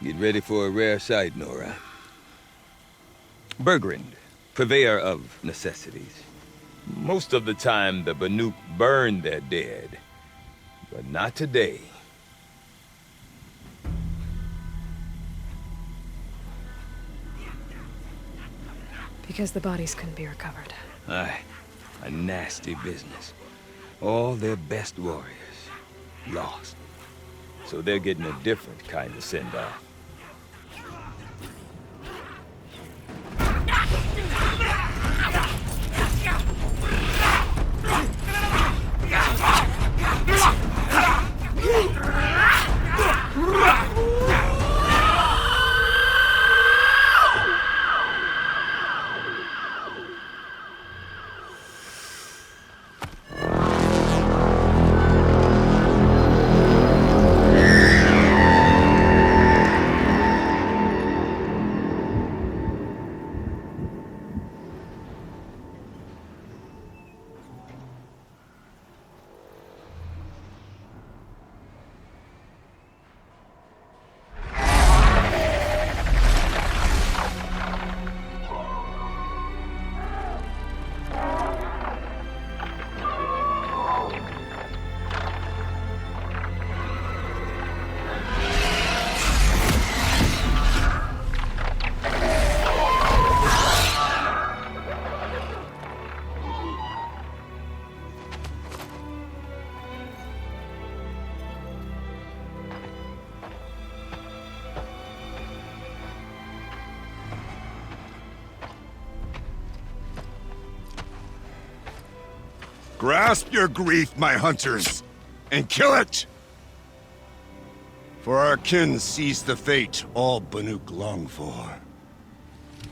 Get ready for a rare sight, Nora. Bergrind, purveyor of necessities. Most of the time, the Banuk burn their dead. But not today. Because the bodies couldn't be recovered. Aye, a nasty business. All their best warriors lost. So they're getting a different kind of send-off. Grasp your grief, my hunters, and kill it! For our kin sees the fate all Banuk long for.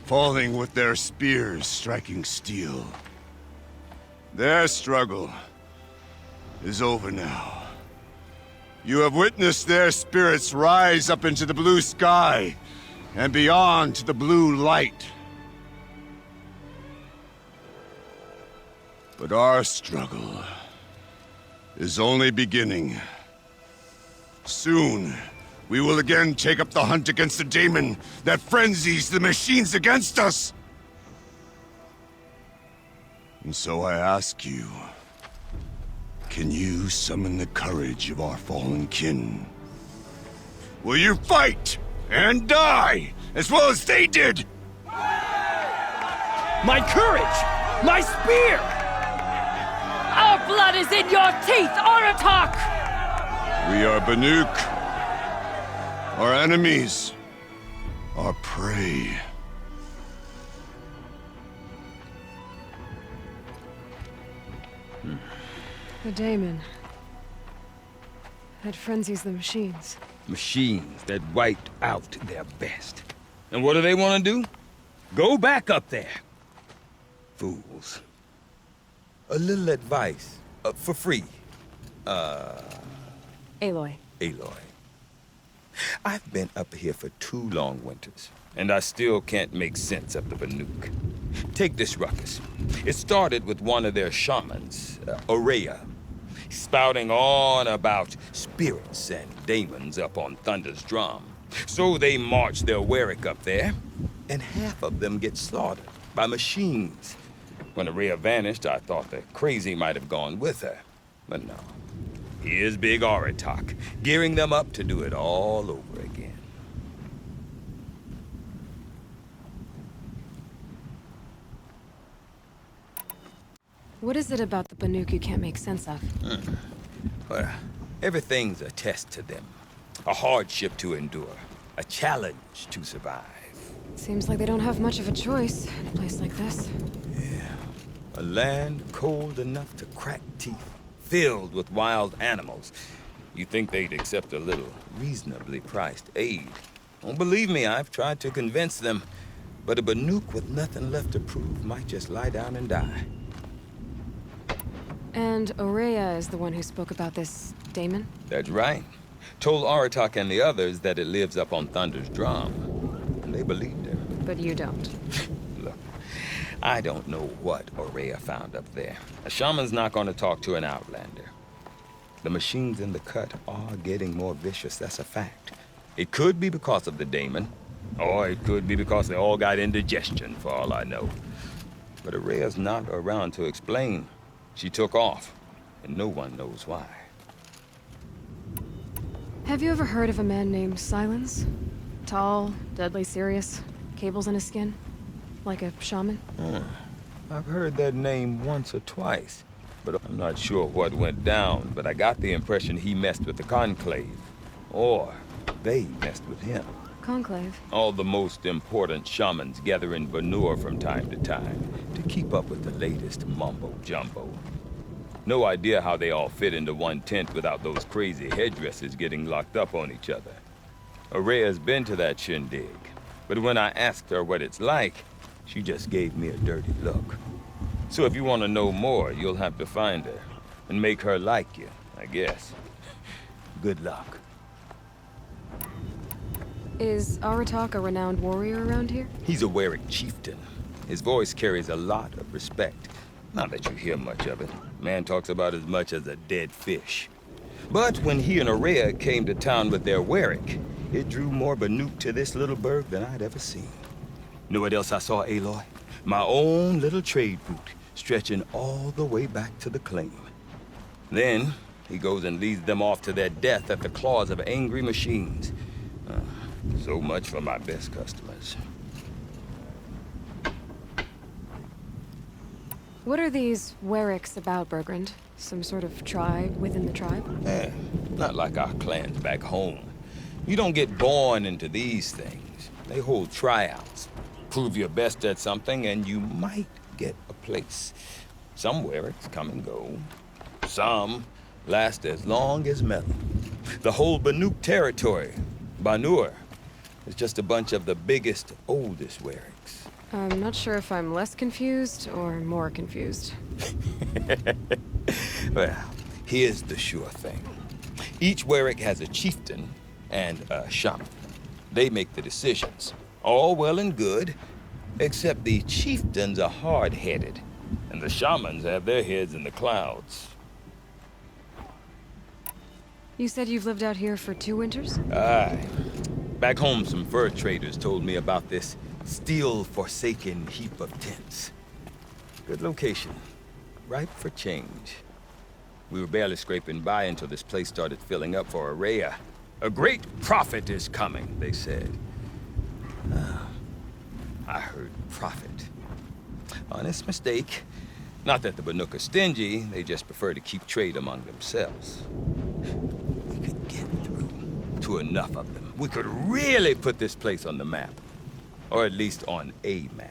Falling with their spears striking steel. Their struggle is over now. You have witnessed their spirits rise up into the blue sky, and beyond to the blue light. But our struggle is only beginning. Soon, we will again take up the hunt against the daemon that frenzies the machines against us. And so I ask you, can you summon the courage of our fallen kin? Will you fight and die as well as they did? My courage! My spear! Our blood is in your teeth, Aratak! We are Banuk. Our enemies. Our prey. The daemon. That frenzies the machines. Machines that wiped out their best. And what do they want to do? Go back up there. Fools. A little advice, for free. Aloy. Aloy. I've been up here for 2 long winters, and I still can't make sense of the Banuk. Take this ruckus. It started with one of their shamans, Ourea, spouting on about spirits and daemons up on Thunder's drum. So they march their Warwick up there, and half of them get slaughtered by machines. When Ourea vanished, I thought the crazy might have gone with her. But no. Here's Big Aratak, gearing them up to do it all over again. What is it about the Banuk you can't make sense of? Well, everything's a test to them. A hardship to endure. A challenge to survive. Seems like they don't have much of a choice in a place like this. A land cold enough to crack teeth, filled with wild animals. You think they'd accept a little reasonably priced aid. Don't believe me, I've tried to convince them. But a Banuk with nothing left to prove might just lie down and die. And Ourea is the one who spoke about this daemon? That's right. Told Aratak and the others that it lives up on Thunder's drum. And they believed him. But you don't. Look, I don't know what Ourea found up there. A shaman's not going to talk to an outlander. The machines in the cut are getting more vicious, that's a fact. It could be because of the daemon, or it could be because they all got indigestion, for all I know. But Araya's not around to explain. She took off, and no one knows why. Have you ever heard of a man named Silence? Tall, deadly serious, cables in his skin? Like a shaman? I've heard that name once or twice, but I'm not sure what went down. But I got the impression he messed with the Conclave, or they messed with him. Conclave? All the most important shamans gather in Banur from time to time to keep up with the latest mumbo-jumbo. No idea how they all fit into one tent without those crazy headdresses getting locked up on each other. Araya's been to that shindig, but when I asked her what it's like, she just gave me a dirty look. So if you want to know more, you'll have to find her and make her like you, I guess. Good luck. Is Aratak a renowned warrior around here? He's a Werik chieftain. His voice carries a lot of respect. Not that you hear much of it. Man talks about as much as a dead fish. But when he and Araya came to town with their Werik, it drew more Banuk to this little burg than I'd ever seen. Know what else I saw, Aloy? My own little trade route, stretching all the way back to the claim. Then, he goes and leads them off to their death at the claws of angry machines. So much for my best customers. What are these Weriks about, Bergrand? Some sort of tribe within the tribe? Not like our clans back home. You don't get born into these things. They hold tryouts. Prove your best at something and you might get a place. Some Weriks come and go. Some last as long as Melon. The whole Banuk territory, Banur, is just a bunch of the biggest, oldest Weriks. I'm not sure if I'm less confused or more confused. Well, here's the sure thing. Each Werik has a chieftain and a shaman. They make the decisions. All well and good, except the chieftains are hard-headed, and the shamans have their heads in the clouds. You said you've lived out here for 2 winters? Aye. Back home, some fur traders told me about this steel-forsaken heap of tents. Good location. Ripe for change. We were barely scraping by until this place started filling up for Araya. A great prophet is coming, they said. I heard prophet. Honest mistake. Not that the Banuk are stingy, they just prefer to keep trade among themselves. We could get through to enough of them. We could really put this place on the map. Or at least on a map.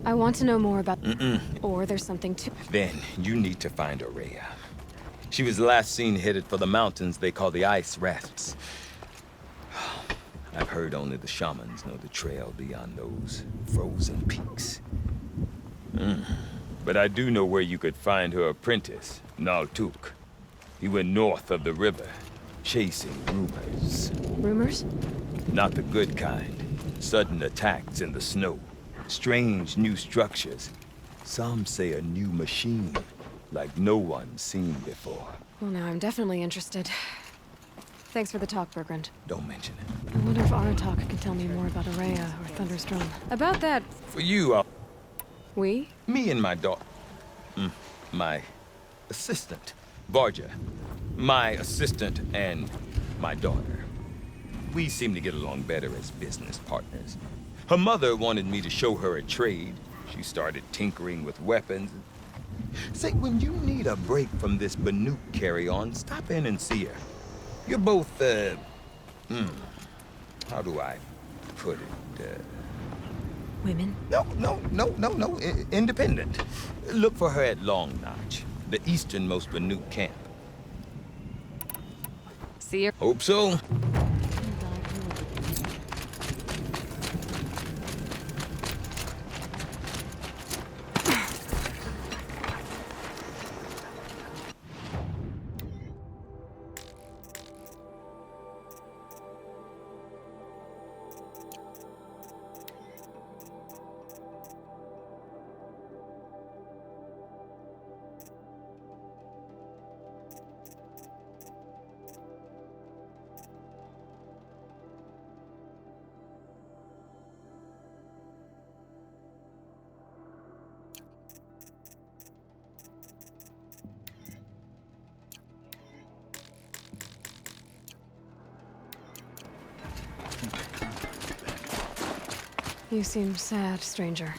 I want to know more about... Or there's something to... Then you need to find Araya. She was last seen headed for the mountains they call the Ice Rafts. I've heard only the shamans know the trail beyond those frozen peaks. But I do know where you could find her apprentice, Naltuk. He went north of the river, chasing rumors. Rumors? Not the good kind. Sudden attacks in the snow. Strange new structures. Some say a new machine, like no one's seen before. Well, now I'm definitely interested. Thanks for the talk, Bergrand. Don't mention it. I wonder if Aratak can tell me more about Araya or Thunderstrom. About that... For you, We? me and my daughter... my assistant, Varja. My assistant and my daughter. We seem to get along better as business partners. Her mother wanted me to show her a trade. She started tinkering with weapons. Say, when you need a break from this Banuk carry-on, stop in and see her. You're both, how do I put it, Women? No, independent. Look for her at Long Notch, the easternmost Banuk camp. See you. Hope so. You seem sad, stranger.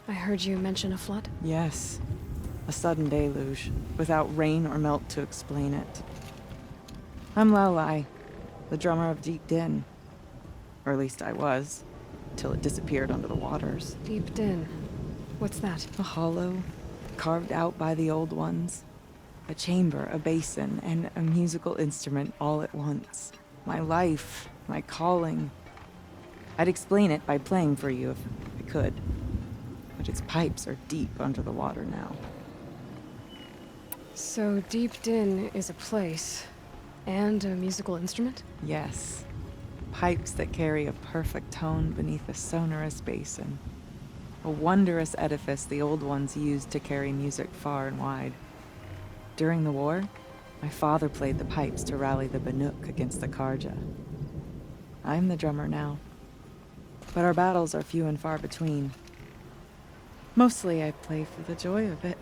I heard you mention a flood. Yes. A sudden deluge, without rain or melt to explain it. I'm Lelai, the drummer of Deep Din. Or at least I was, till it disappeared under the waters. Deep Din. What's that? A hollow, carved out by the old ones. A chamber, a basin, and a musical instrument all at once. My life, my calling. I'd explain it by playing for you if I could. But its pipes are deep under the water now. So Deep Din is a place and a musical instrument? Yes. Pipes that carry a perfect tone beneath a sonorous basin. A wondrous edifice the old ones used to carry music far and wide. During the war, my father played the pipes to rally the Banuk against the Karja. I'm the drummer now. But our battles are few and far between. Mostly I play for the joy of it.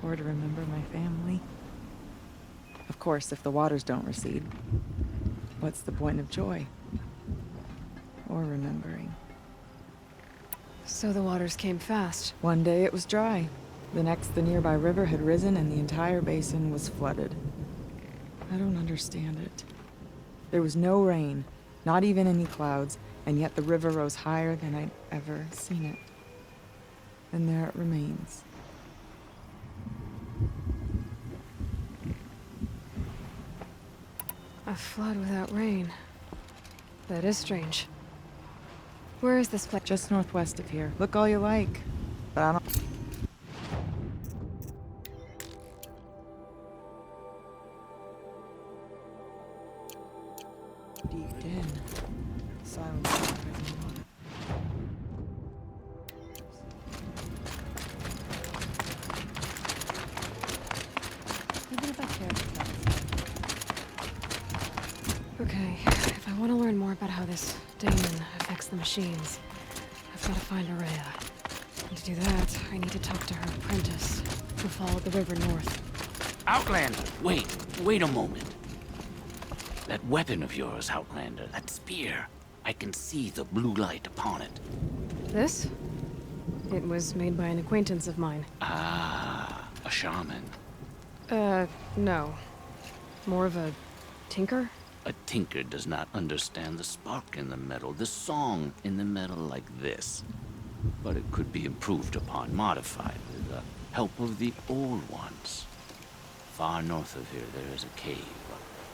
Or to remember my family. Of course, if the waters don't recede, what's the point of joy? Or remembering? So the waters came fast. One day it was dry. The next, the nearby river had risen and the entire basin was flooded. I don't understand it. There was no rain, not even any clouds, and yet the river rose higher than I'd ever seen it. And there it remains. A flood without rain. That is strange. Where is this place? Just northwest of here. Look all you like. But I don't... Deep in. Silence. Even if I care. Okay, if I want to learn more about how this daemon affects the machines, I've got to find Araya. And to do that, I need to talk to her apprentice, who followed the river north. Outlander, wait a moment. That weapon of yours, Outlander, that spear. I can see the blue light upon it. This? It was made by an acquaintance of mine. Ah, a shaman. No. More of a tinker? A tinker does not understand the spark in the metal, the song in the metal like this. But it could be improved upon, modified, with the help of the old ones. Far north of here there is a cave,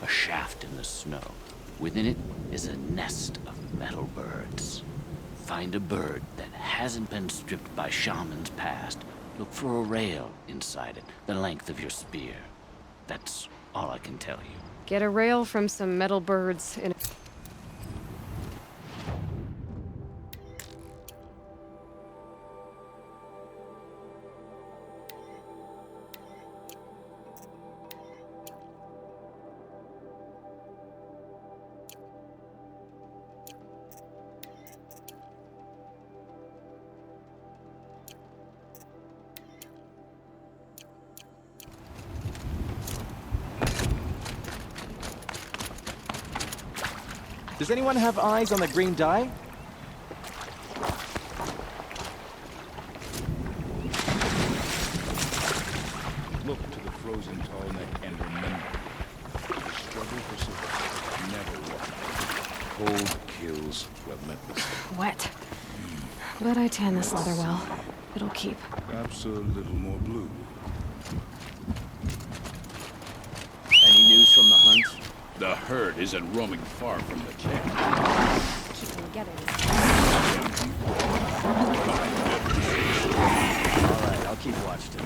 a shaft in the snow. Within it is a nest of metal birds. Find a bird that hasn't been stripped by shamans past. Look for a rail inside it, the length of your spear. That's all I can tell you. Get a rail from some metal birds in a... Does anyone have eyes on the green dye? Look to the frozen tall neck and remember, the struggle for survival never won. Cold kills relentless. Wet. But I tan this leather well. It'll keep. Perhaps a little more blue. Any news from the hunt? The herd isn't roaming far from the camp. She's gonna get it. All right, I'll keep watch too.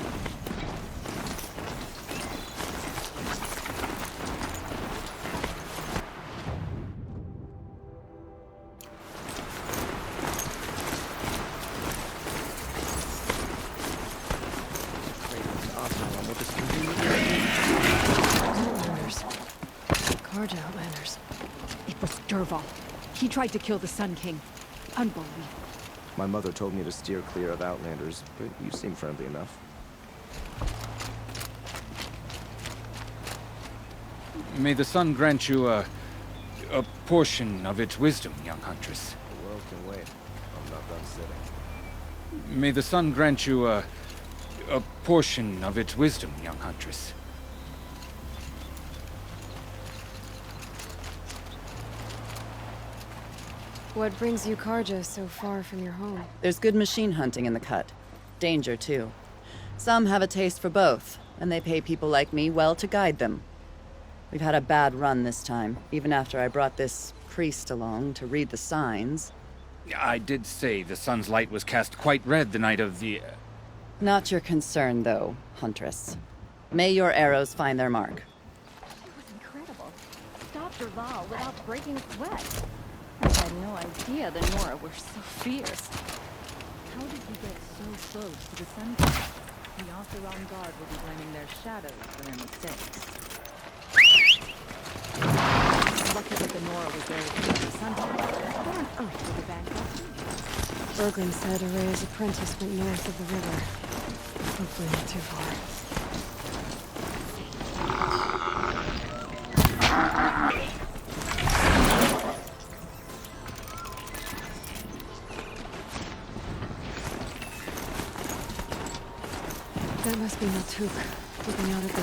Outlanders. Karja Outlanders. It was Dervahl. He tried to kill the Sun King. Unbelievable. My mother told me to steer clear of Outlanders, but you seem friendly enough. May the sun grant you a portion of its wisdom, young huntress. The world can wait. I'm not done sitting. May the sun grant you a portion of its wisdom, young huntress. What brings you Karja so far from your home? There's good machine hunting in the cut. Danger, too. Some have a taste for both, and they pay people like me well to guide them. We've had a bad run this time, even after I brought this priest along to read the signs. I did say the sun's light was cast quite red the night of the... Not your concern, though, Huntress. May your arrows find their mark. It was incredible. Stopped Dervahl without breaking a sweat. I had no idea the Nora were so fierce. How did we get so close to the Sun King? The Oseram Guard will be blaming their shadows for their mistakes. Lucky that the Nora was there to keep the Sun King. Where on earth did the Vanguard be? Berglund said Araya's apprentice went north of the river. Hopefully not too far. That must be Naltuk, looking out at the...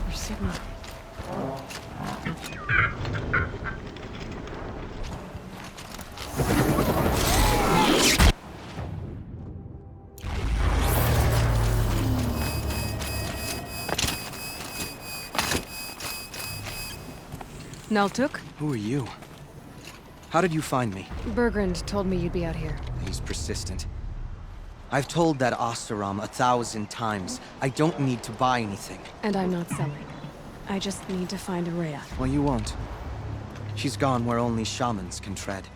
Their signal. Naltuk? Who are you? How did you find me? Bergrand told me you'd be out here. He's persistent. I've told that Oseram 1,000 times. I don't need to buy anything. And I'm not selling. I just need to find Araya. Well, you won't. She's gone where only shamans can tread.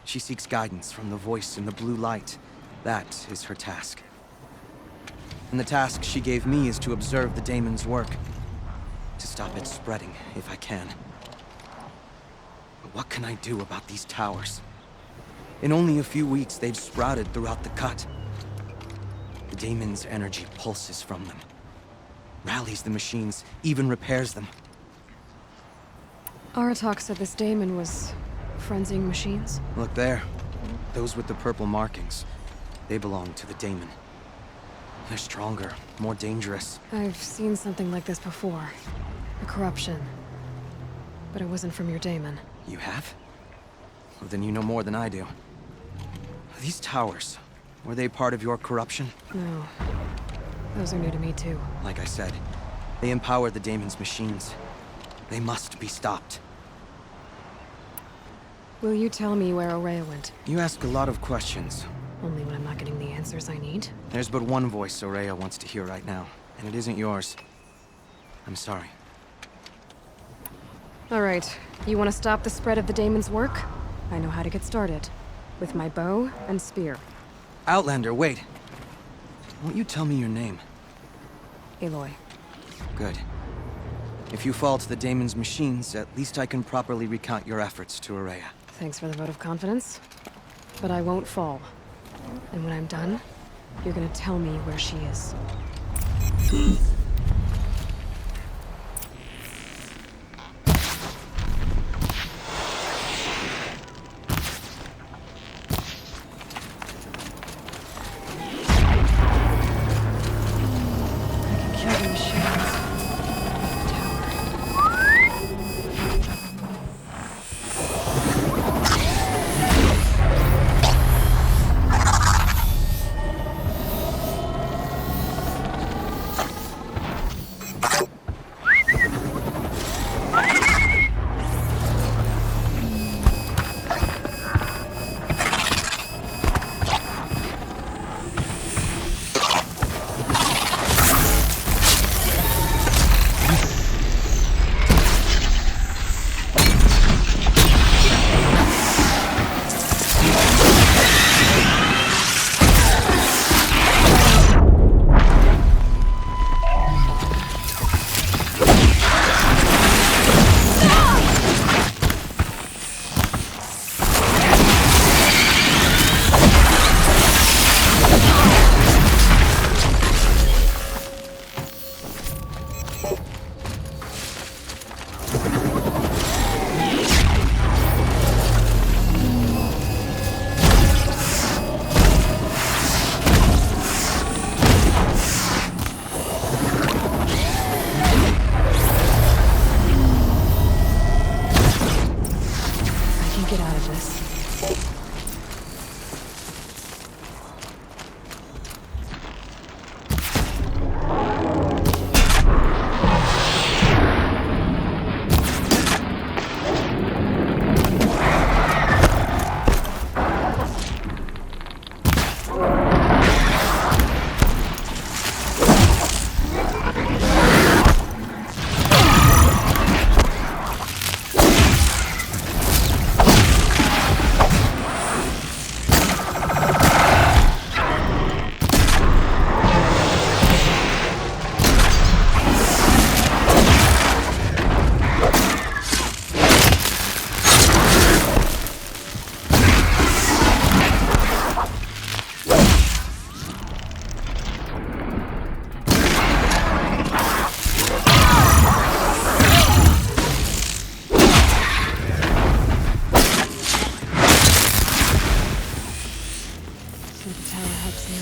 She seeks guidance from the voice in the blue light. That is her task. And the task she gave me is to observe the daemon's work. To stop it spreading, if I can. But what can I do about these towers? In only a few weeks, they've sprouted throughout the cut. The daemon's energy pulses from them. Rallies the machines, even repairs them. Aratak said this daemon was frenzying machines. Look there. Those with the purple markings. They belong to the daemon. They're stronger, more dangerous. I've seen something like this before. A corruption. But it wasn't from your daemon. You have? Well, then you know more than I do. These towers, were they part of your corruption? No. Those are new to me, too. Like I said, they empower the daemon's machines. They must be stopped. Will you tell me where Araya went? You ask a lot of questions. Only when I'm not getting the answers I need. There's but one voice Araya wants to hear right now, and it isn't yours. I'm sorry. All right. You want to stop the spread of the daemon's work? I know how to get started. With my bow and spear. Outlander, wait. Won't you tell me your name? Aloy. Good. If you fall to the daemon's machines, at least I can properly recount your efforts to Araya. Thanks for the vote of confidence. But I won't fall. And when I'm done, you're gonna tell me where she is.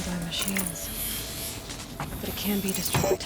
nearby machines. But it can be destroyed.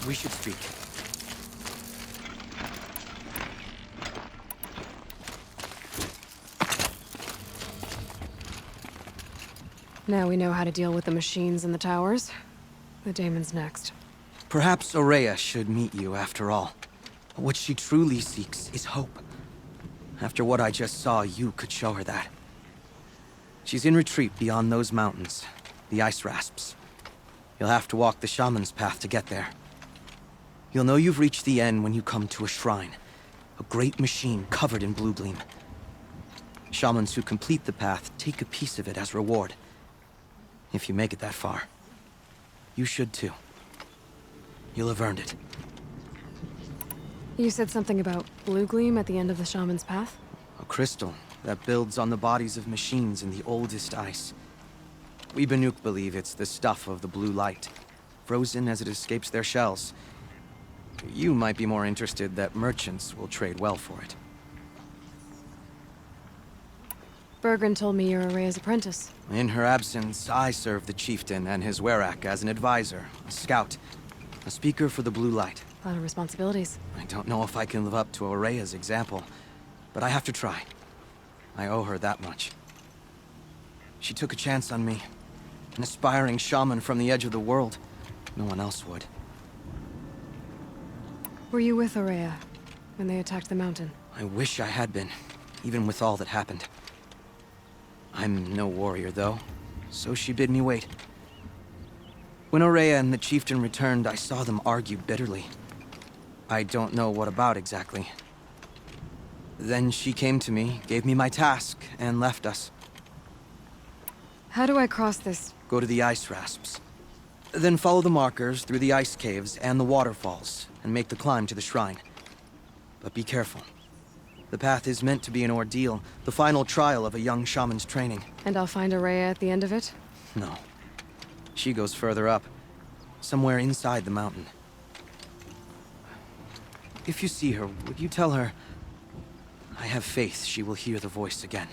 We should speak. Now we know how to deal with the machines in the towers. The Daemon's next. Perhaps Aurea should meet you after all. What she truly seeks is hope. After what I just saw, you could show her that. She's in retreat beyond those mountains, the Ice Rasps. You'll have to walk the Shaman's path to get there. You'll know you've reached the end when you come to a shrine. A great machine covered in blue gleam. Shamans who complete the path take a piece of it as reward. If you make it that far. You should too. You'll have earned it. You said something about blue gleam at the end of the Shaman's path? A crystal that builds on the bodies of machines in the oldest ice. We Banuk believe it's the stuff of the blue light, frozen as it escapes their shells. You might be more interested that merchants will trade well for it. Bergren told me you're Aurea's apprentice. In her absence, I serve the chieftain and his werak as an advisor, a scout, a speaker for the blue light. A lot of responsibilities. I don't know if I can live up to Aurea's example, but I have to try. I owe her that much. She took a chance on me, an aspiring shaman from the edge of the world. No one else would. Were you with Aurea when they attacked the mountain? I wish I had been, even with all that happened. I'm no warrior, though, so she bid me wait. When Aurea and the chieftain returned, I saw them argue bitterly. I don't know what about exactly. Then she came to me, gave me my task, and left us. How do I cross this? Go to the Ice Rasps. Then follow the markers through the ice caves and the waterfalls, and make the climb to the shrine. But be careful. The path is meant to be an ordeal, the final trial of a young shaman's training. And I'll find Aurea at the end of it? No. She goes further up, somewhere inside the mountain. If you see her, would you tell her, I have faith she will hear the voice again.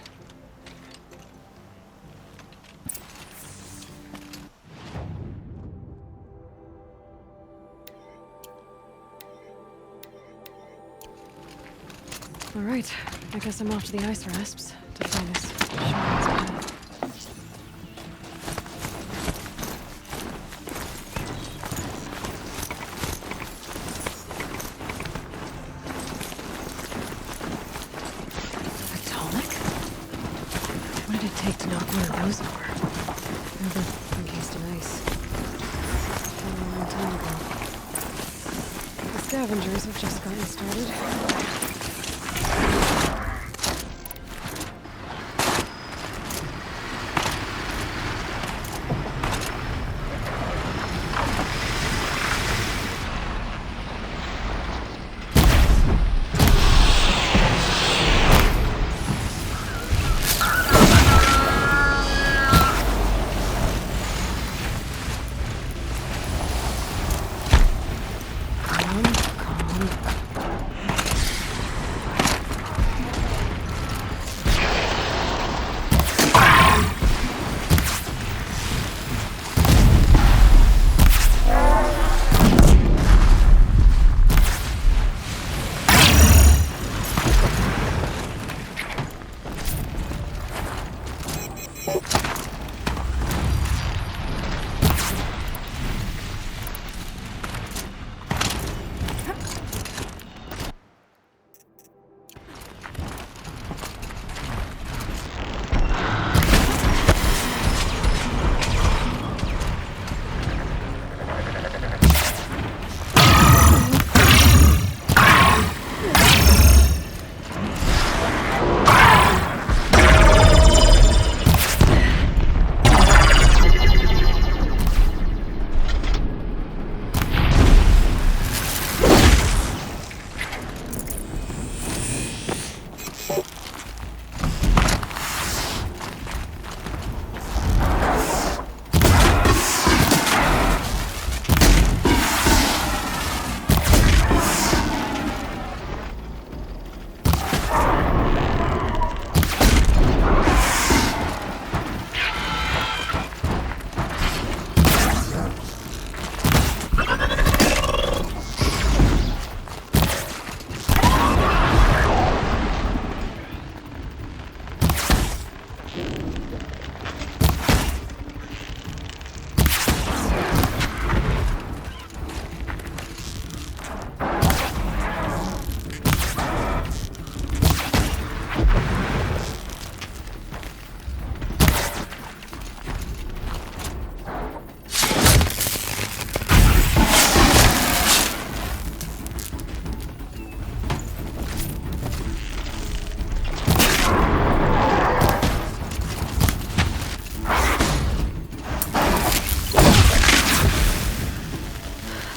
All right, I guess I'm off to the Ice Rasps to find this shaman's path. What did it take to knock one of those over? Encased in ice. A long time ago. The scavengers have just gotten started.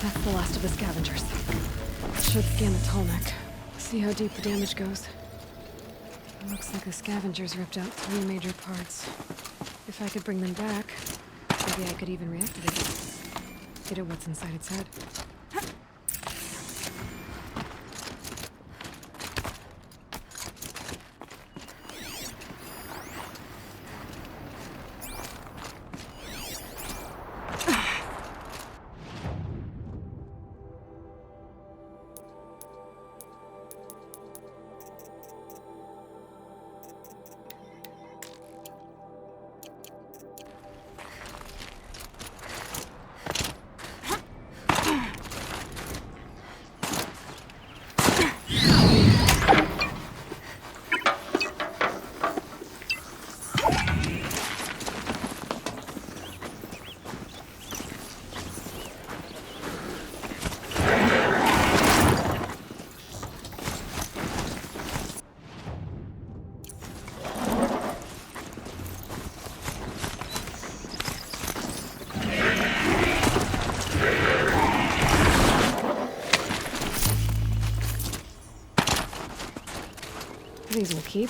That's the last of the scavengers. Should scan the Tallneck. See how deep the damage goes. Looks like the scavengers ripped out 3 major parts. If I could bring them back, maybe I could even reactivate it. Get at what's inside its head. These will keep.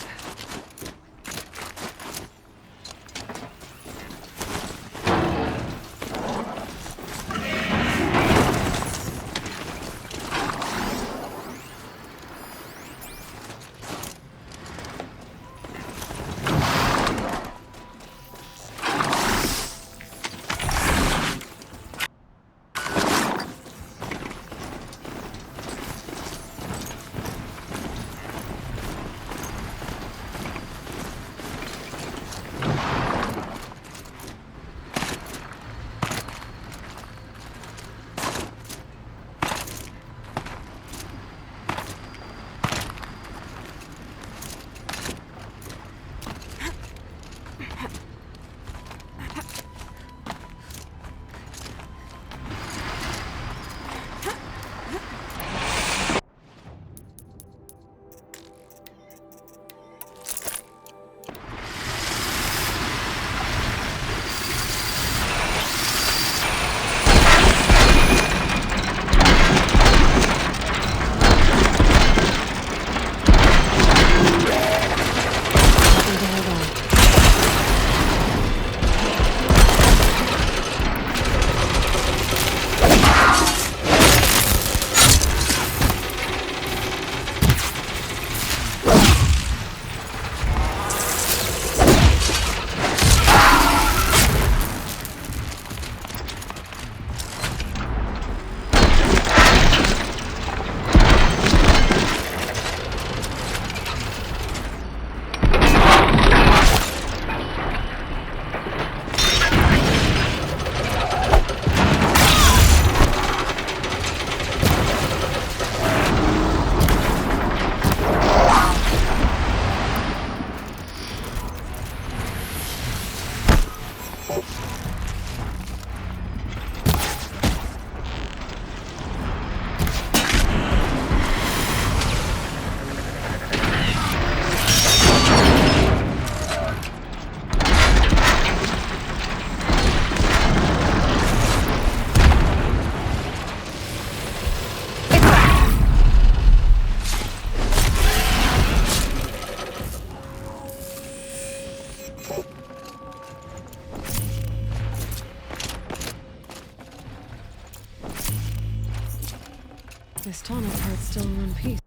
This tunnel part's still in one piece.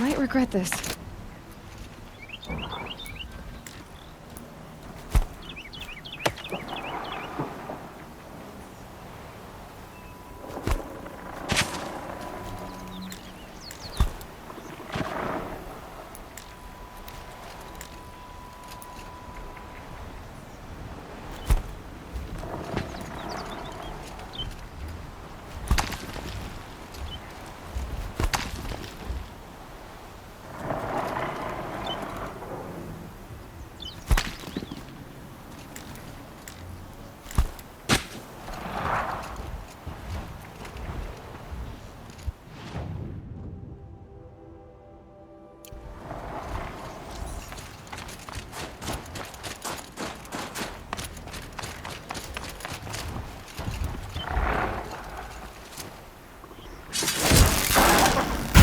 Might regret this.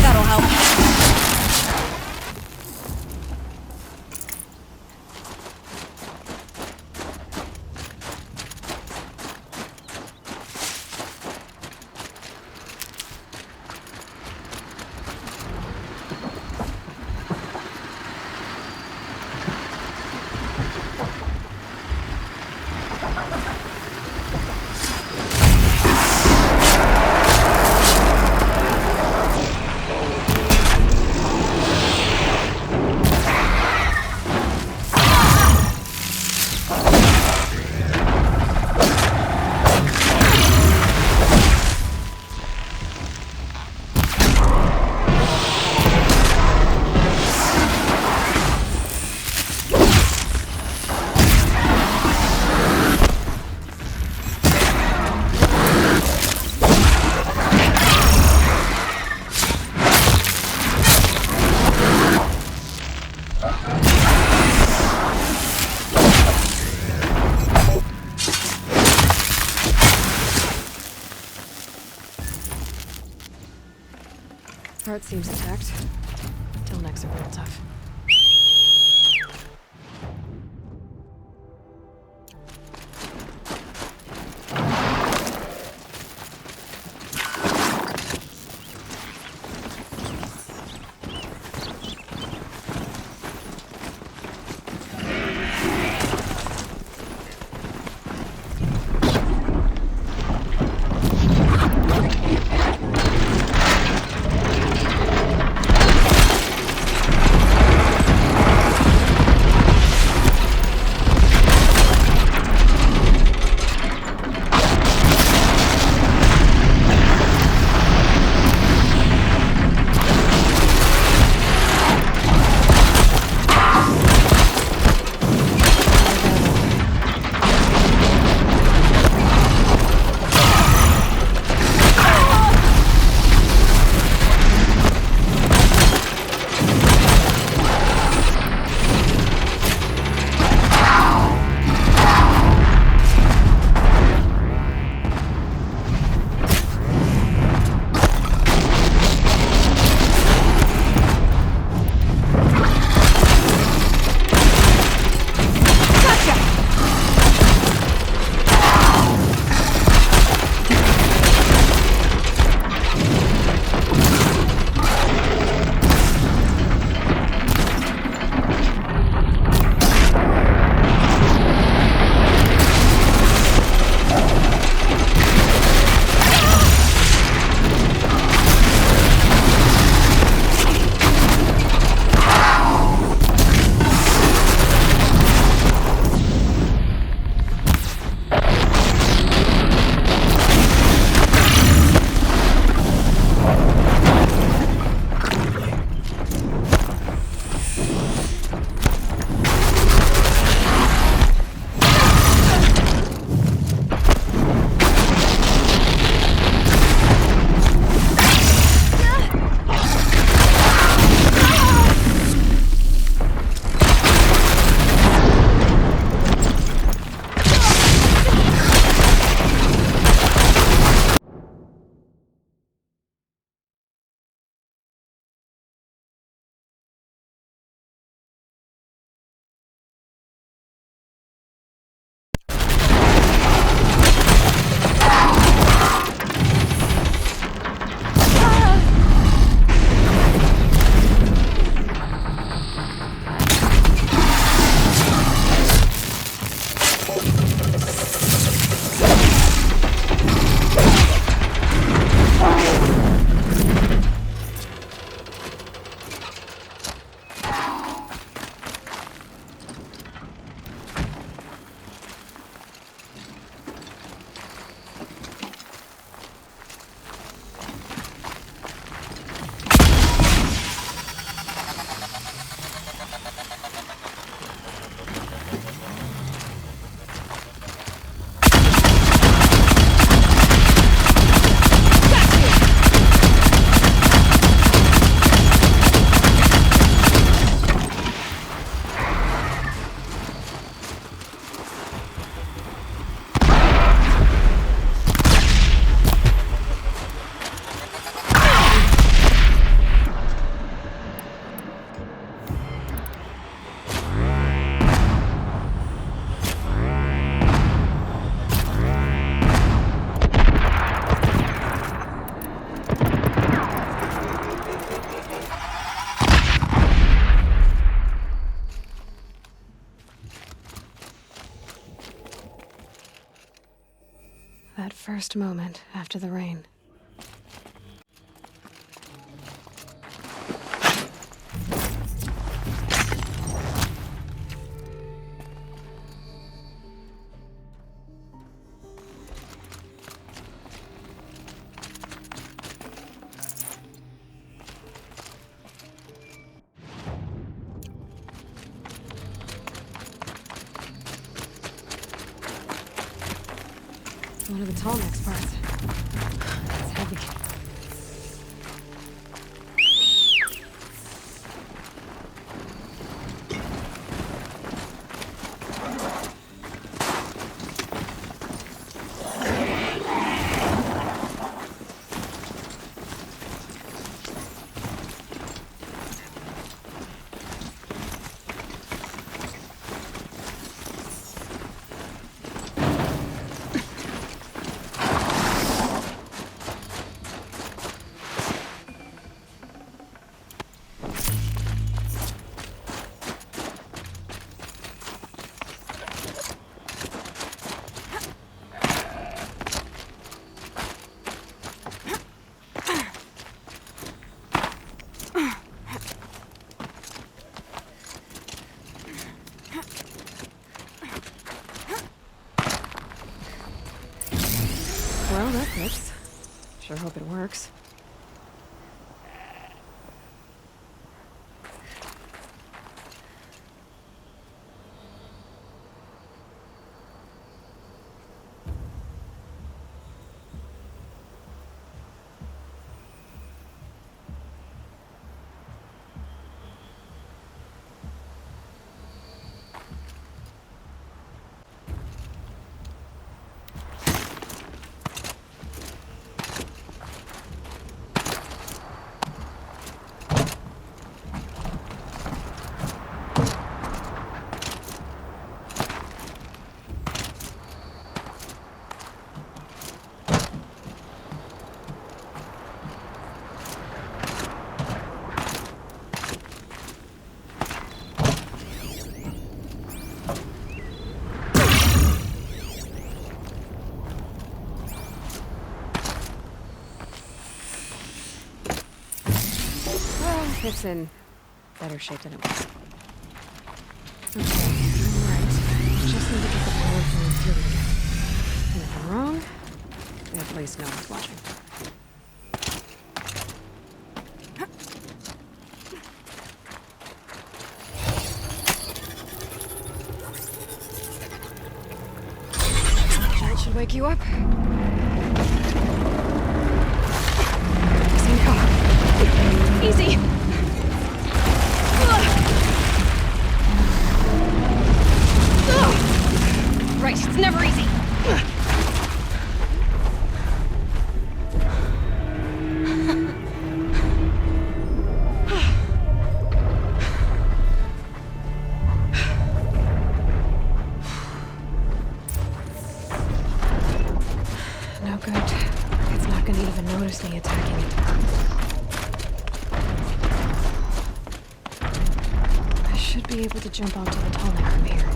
That'll help. Part seems intact. Till necks are real tough. first moment after the rain. One of the Tallneck's parts. It's heavy. Well, that fits. Sure hope it works. It's in better shape than it was. Okay, I'm right. Just need to get the power from the field again. And if I'm wrong, at least no one's watching. That should wake you up. Easy! Right, it's never easy. No good. It's not gonna even notice me attacking it. I should be able to jump onto the Tallneck from here.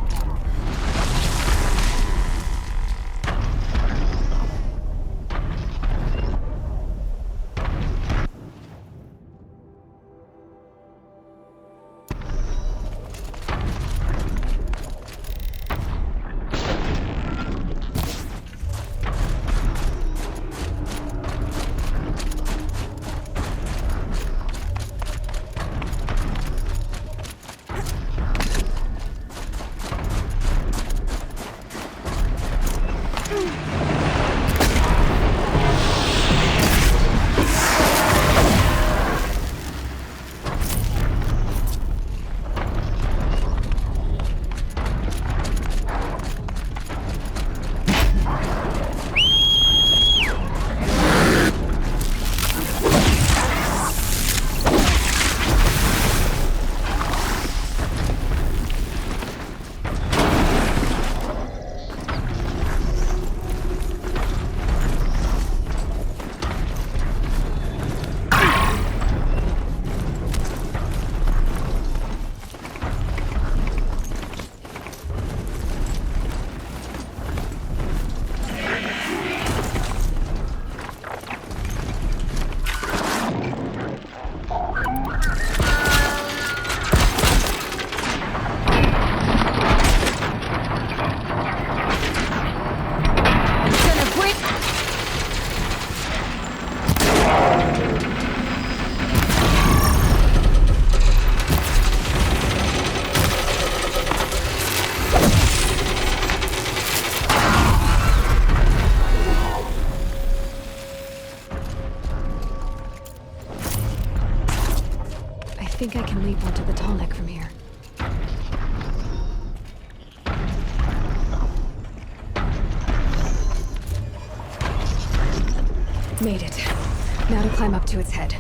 think I can leap onto the tall neck from here. Made it. Now to climb up to its head.